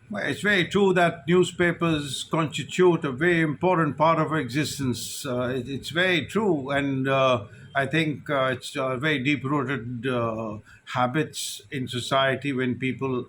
Well, it's very true that newspapers constitute a very important part of our existence. It's very true, and I think it's very deep-rooted habits in society when people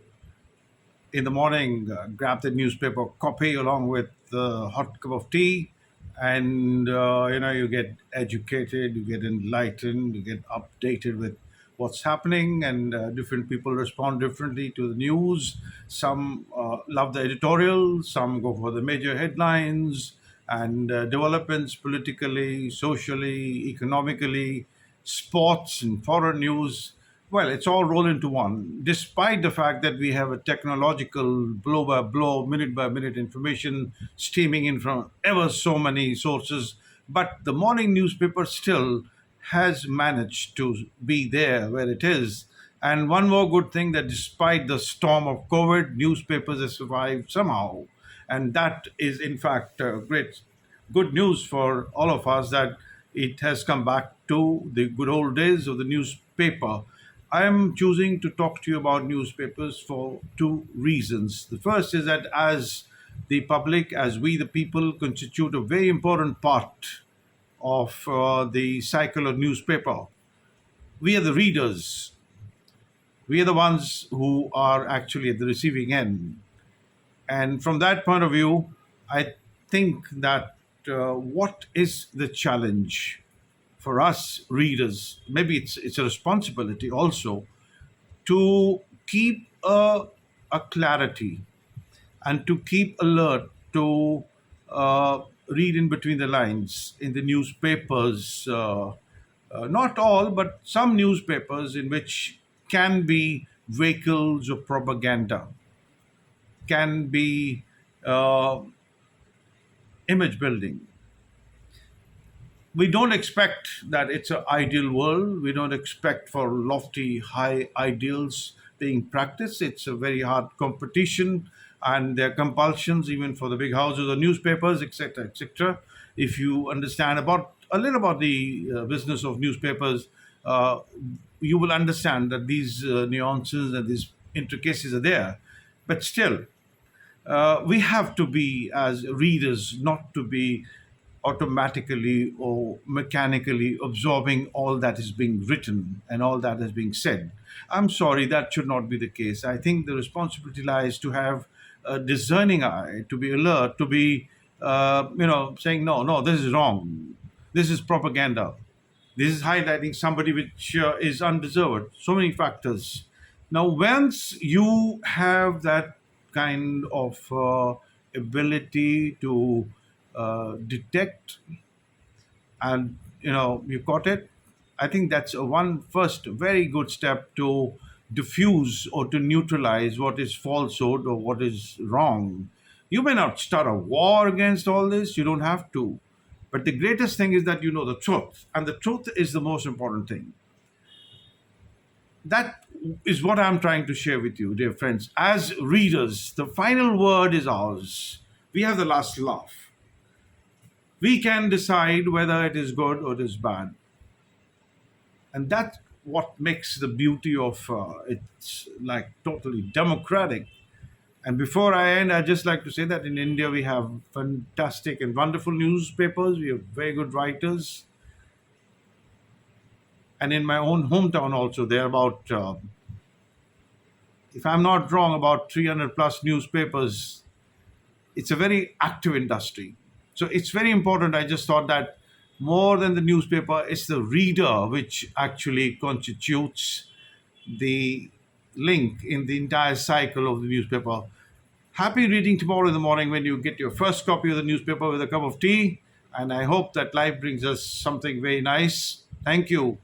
in the morning grab the newspaper copy along with the hot cup of tea, and you get educated, you get enlightened, you get updated with what's happening, and different people respond differently to the news. Some love the editorial, some go for the major headlines and developments politically, socially, economically, sports and foreign news. Well, it's all rolled into one, despite the fact that we have a technological blow by blow, minute by minute information streaming in from ever so many sources. But the morning newspaper still has managed to be there where it is. And one more good thing, that despite the storm of COVID, newspapers have survived somehow. And that is, in fact, great good news for all of us, that it has come back to the good old days of the newspaper. I am choosing to talk to you about newspapers for two reasons. The first is that as the public, as we the people, constitute a very important part of the cycle of newspaper. We are the readers. We are the ones who are actually at the receiving end. And from that point of view, I think that what is the challenge for us readers? Maybe it's a responsibility also to keep a clarity and to keep alert, to read in between the lines in the newspapers. Not all, but some newspapers in which can be vehicles of propaganda, can be uh, image building. We don't expect that it's an ideal world. We don't expect for lofty, high ideals being practiced. It's a very hard competition, and there are compulsions even for the big houses or newspapers, etc., etc. If you understand about a little about the business of newspapers, uh, you will understand that these nuances and these intricacies are there. But still, we have to be, as readers, not to be automatically or mechanically absorbing all that is being written and all that is being said. I'm sorry, that should not be the case. I think the responsibility lies to have a discerning eye, to be alert, to be, saying, no, no, this is wrong. This is propaganda. This is highlighting somebody which is undeserved. So many factors. Now, once you have that kind of ability to detect, and you caught it, I think that's a one first very good step to diffuse or to neutralize what is falsehood or what is wrong. You may not start a war against all this, you don't have to, but the greatest thing is that you know the truth, and the truth is the most important thing. That is what I'm trying to share with you, dear friends. As readers, the final word is ours. We have the last laugh. We can decide whether it is good or it is bad, and that's what makes the beauty of it's like totally democratic. And before I end, I'd just like to say that in India we have fantastic and wonderful newspapers. We have very good writers, and in my own hometown also there are about, if I'm not wrong, about 300 plus newspapers. It's a very active industry. So it's very important. I just thought that more than the newspaper, it's the reader which actually constitutes the link in the entire cycle of the newspaper. Happy reading tomorrow in the morning when you get your first copy of the newspaper with a cup of tea. And I hope that life brings us something very nice. Thank you.